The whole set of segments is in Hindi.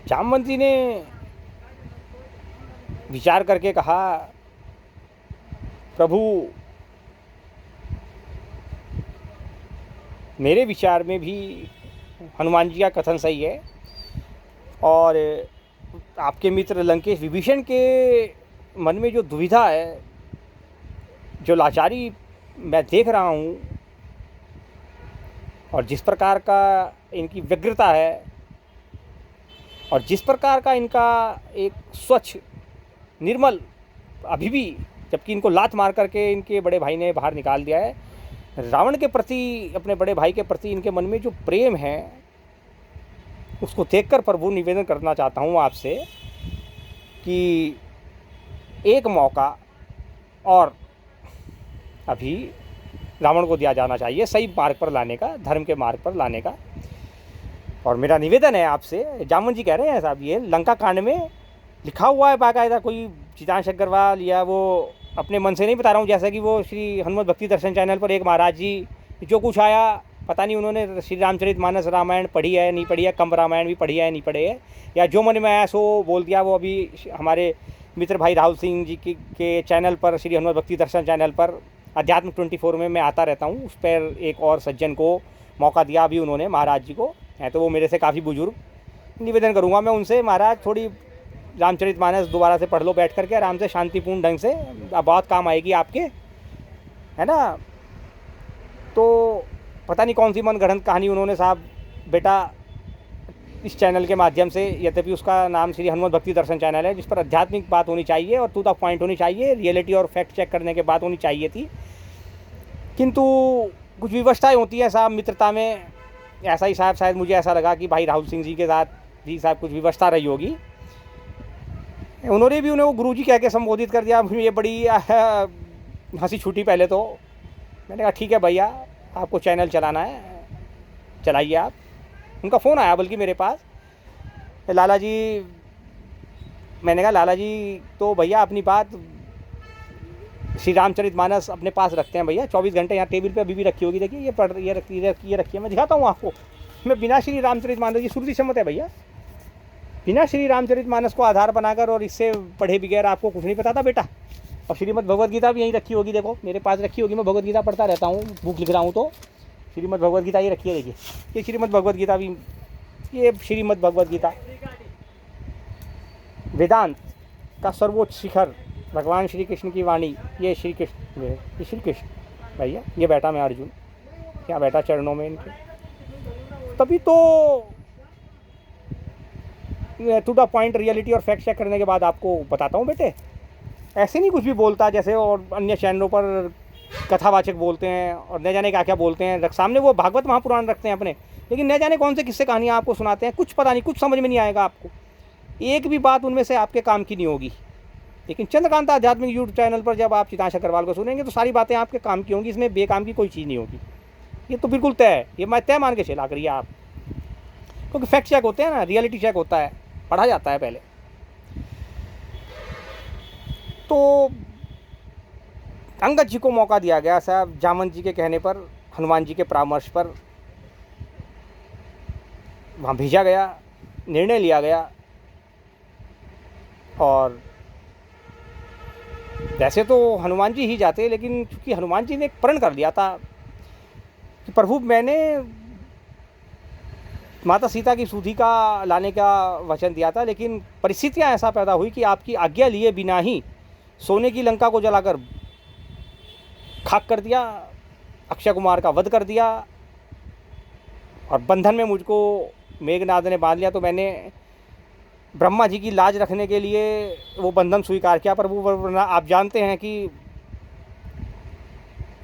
जामवंत जी ने विचार करके कहा, प्रभु मेरे विचार में भी हनुमान जी का कथन सही है, और आपके मित्र लंकेश विभीषण के मन में जो दुविधा है, जो लाचारी मैं देख रहा हूँ, और जिस प्रकार का इनकी व्यग्रता है, और जिस प्रकार का इनका एक स्वच्छ निर्मल, अभी भी जबकि इनको लात मार करके इनके बड़े भाई ने बाहर निकाल दिया है, रावण के प्रति, अपने बड़े भाई के प्रति इनके मन में जो प्रेम है, उसको देखकर प्रभु निवेदन करना चाहता हूँ आपसे कि एक मौका और अभी रावण को दिया जाना चाहिए सही मार्ग पर लाने का, धर्म के मार्ग पर लाने का। और मेरा निवेदन है आपसे, जामवंत जी कह रहे हैं साहब, ये लंका कांड में लिखा हुआ है बाकायदा, कोई चितांश अग्रवाल या वो अपने मन से नहीं बता रहा हूँ, जैसा कि वो श्री हनुमत भक्ति दर्शन चैनल पर एक महाराज जी जो कुछ आया, पता नहीं उन्होंने श्री रामचरितमानस रामायण पढ़ी है नहीं पढ़ी है, कंब रामायण भी पढ़ी है नहीं पढ़े है, या जो मन में आया सो बोल दिया। वो अभी हमारे मित्र भाई राहुल सिंह जी के चैनल पर, श्री हनुमत भक्ति दर्शन चैनल पर अध्यात्म 24 में मैं आता रहता हूँ, उस पर एक और सज्जन को मौका दिया अभी उन्होंने, महाराज जी को हैं तो वो मेरे से काफ़ी बुजुर्ग, निवेदन करूँगा मैं उनसे, महाराज थोड़ी रामचरितमानस दोबारा से पढ़ लो बैठ करके आराम से, शांतिपूर्ण ढंग से, बहुत काम आएगी आपके, है ना। तो पता नहीं कौन सी मनगढ़ंत कहानी उन्होंने साहब बेटा इस चैनल के माध्यम से, यद्यपि उसका नाम श्री हनुमत भक्ति दर्शन चैनल है, जिस पर आध्यात्मिक बात होनी चाहिए और टू द पॉइंट होनी चाहिए, रियलिटी और फैक्ट चेक करने के बात होनी चाहिए थी, किंतु कुछ विवशताएँ होती हैं साहब मित्रता में। ऐसा ही साहब शायद मुझे ऐसा लगा कि भाई राहुल सिंह जी के साथ भी साहब कुछ विवशता रही होगी, उन्होंने भी उन्हें वो गुरुजी कह के संबोधित कर दिया। मुझे ये बड़ी हंसी छूटी पहले तो, मैंने कहा ठीक है भैया, आपको चैनल चलाना है चलाइए आप। उनका फ़ोन आया बल्कि मेरे पास, लाला जी, मैंने कहा लाला जी तो भैया अपनी बात श्री रामचरितमानस अपने पास रखते हैं भैया, 24 घंटे यहाँ टेबल पे अभी भी रखी होगी, देखिए ये रखी है, मैं दिखाता हूँ आपको, मैं बिना श्री रामचरितमानस, ये श्रुति सम्मत है भैया, बिना श्री रामचरितमानस को आधार बनाकर और इससे पढ़े बगैर आपको कुछ नहीं पता था बेटा। और श्रीमद् भगवद गीता भी यहीं रखी होगी, देखो मेरे पास रखी होगी, मैं भगवद गीता पढ़ता रहता हूँ, बुक लिख रहा हूँ तो श्रीमद् भगवद गीता ये रखी है, देखिए ये श्रीमद् भगवद गीता भी, ये श्रीमद् भगवद गीता वेदांत का सर्वोच्च शिखर, भगवान श्री कृष्ण की वाणी, ये श्री कृष्ण भैया, ये बैठा मैं अर्जुन, क्या बैठा चरणों में इनके, तभी तो टू द पॉइंट रियलिटी और फैक्ट चेक करने के बाद आपको बताता हूँ बेटे, ऐसे नहीं कुछ भी बोलता जैसे और अन्य चैनलों पर कथावाचक बोलते हैं और न जाने क्या क्या बोलते हैं, सामने वो भागवत महापुराण रखते हैं अपने, लेकिन न जाने कौन से किस्से कहानियाँ आपको सुनाते हैं, कुछ पता नहीं, कुछ समझ में नहीं आएगा आपको, एक भी बात उनमें से आपके काम की नहीं होगी। लेकिन चंद्रकांता आध्यात्मिक यूट्यूब चैनल पर जब आप चितांश अग्रवाल को सुनेंगे तो सारी बातें आपके काम की होंगी, इसमें बेकाम की कोई चीज़ नहीं होगी, ये तो बिल्कुल तय है, ये मैं तय मान के चला करिए आप, क्योंकि फैक्ट चेक होते हैं ना, रियलिटी चेक होता है, पढ़ा जाता है पहले। तो अंगद जी को मौका दिया गया साहब, जामवंत जी के कहने पर, हनुमान जी के परामर्श पर वहाँ भेजा गया, निर्णय लिया गया। और वैसे तो हनुमान जी ही जाते, लेकिन चूँकि हनुमान जी ने एक प्रण कर लिया था कि प्रभु मैंने माता सीता की सूधी का लाने का वचन दिया था, लेकिन परिस्थितियाँ ऐसा पैदा हुई कि आपकी आज्ञा लिए बिना ही सोने की लंका को जलाकर खाक कर दिया, अक्षय कुमार का वध कर दिया, और बंधन में मुझको मेघनाद ने बांध लिया। तो मैंने ब्रह्मा जी की लाज रखने के लिए वो बंधन स्वीकार किया, प्रभु, वरना आप जानते हैं कि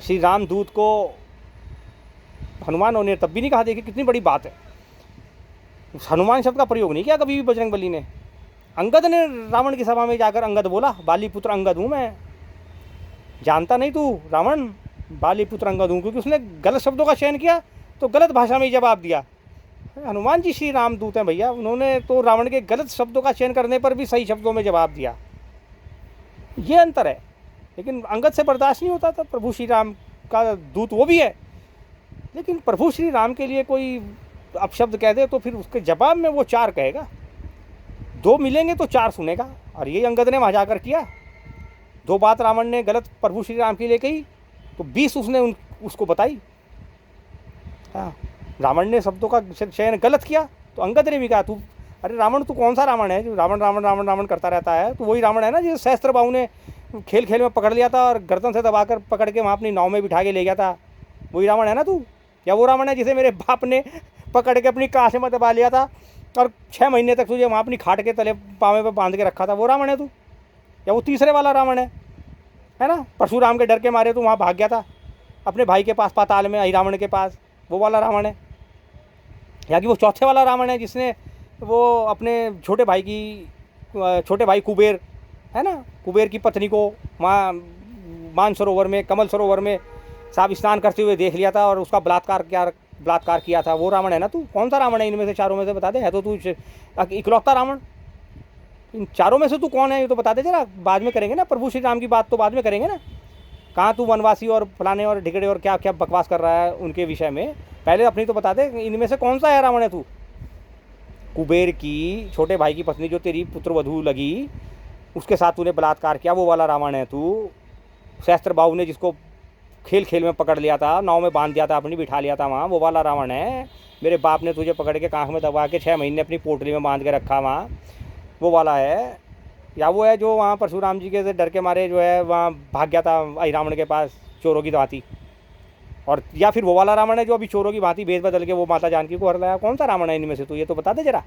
श्री राम दूत को हनुमानों ने तब भी नहीं कहा, देखिए कितनी बड़ी बात है, हनुमान शब्द का प्रयोग नहीं किया कभी भी बजरंगबली ने। अंगद ने रावण की सभा में जाकर अंगद बोला, बाली पुत्र अंगद हूँ मैं, जानता नहीं तू रावण, बाली पुत्र अंगद हूँ, क्योंकि उसने गलत शब्दों का चयन किया तो गलत भाषा में ही जवाब दिया। हनुमान जी श्री राम दूत हैं भैया, उन्होंने तो रावण के गलत शब्दों का चयन करने पर भी सही शब्दों में जवाब दिया, ये अंतर है। लेकिन अंगद से बर्दाश्त नहीं होता था, प्रभु श्री राम का दूत वो भी है, लेकिन प्रभु श्री राम के लिए कोई अपशब्द कह दे तो फिर उसके जवाब में वो चार कहेगा, 2 मिलेंगे तो 4 सुनेगा। और यही अंगद ने वहाँ जाकर किया। 2 बात रावण ने गलत प्रभु श्री राम के लिए कही तो 20 उसने उसको बताई। हाँ, रावण ने शब्दों का चयन गलत किया तो अंगद ने भी कहा तू, अरे रावण तू कौन सा रावण है जो रावण रावण रावण रावण करता रहता है? तो वही रावण है ना जिसे सहस्त्र बाहु ने खेल खेल में पकड़ लिया था और गर्दन से दबाकर पकड़ के वहाँ अपनी नाव में बिठा के ले गया था। वही रावण है ना तू? या वो रावण है जिसे मेरे बाप ने पकड़ के अपनी कांसे में दबा लिया था और 6 महीने तक तुझे वहाँ अपनी खाट के तले पावे पे बांध के रखा था? वो रावण है तू? या वो तीसरे वाला रावण है ना? परशुराम के डर के मारे तू वहाँ भाग गया था अपने भाई के पास पाताल में, रावण के पास, वो वाला रावण है? या कि वो चौथे वाला रावण है जिसने वो अपने छोटे भाई कुबेर है ना, कुबेर की पत्नी को मानसरोवर में, कमल सरोवर में साहब स्नान करते हुए देख लिया था और उसका बलात्कार किया था? वो रावण है ना तू? कौन सा रावण है इनमें से चारों में से? बता दे। है तो तू इकलौता रावण। इन चारों में से तू कौन है ये तो बता दे जरा। बाद में करेंगे ना, प्रभु श्री राम की बात तो बाद में करेंगे ना। कहाँ तू वनवासी और फलाने और ढिकड़े और क्या क्या बकवास कर रहा है उनके विषय में? पहले अपनी तो बता दे, इनमें से कौन सा है रावण है तू? कुबेर की छोटे भाई की पत्नी जो तेरी पुत्रवधू लगी, उसके साथ तूने बलात्कार किया, वो वाला रावण है तू? सहस्त्र बाहु ने जिसको खेल खेल में पकड़ लिया था, नाव में बांध दिया था, अपनी बिठा लिया था वहाँ, वो वाला रावण है? मेरे बाप ने तुझे पकड़ के कांख में दबा के 6 महीने अपनी पोटली में बांध के रखा वहाँ, वो वाला है? या वो है जो वहाँ परशुराम जी के से डर के मारे जो है वहाँ भाग गया था रावण के पास चोरों की भांति? और या फिर वो वाला रावण है जो अभी चोरों की भांति भेद बदल के वो माता जानकी को हर लाया? कौन सा रावण है इनमें से तू? ये तो बता दे जरा।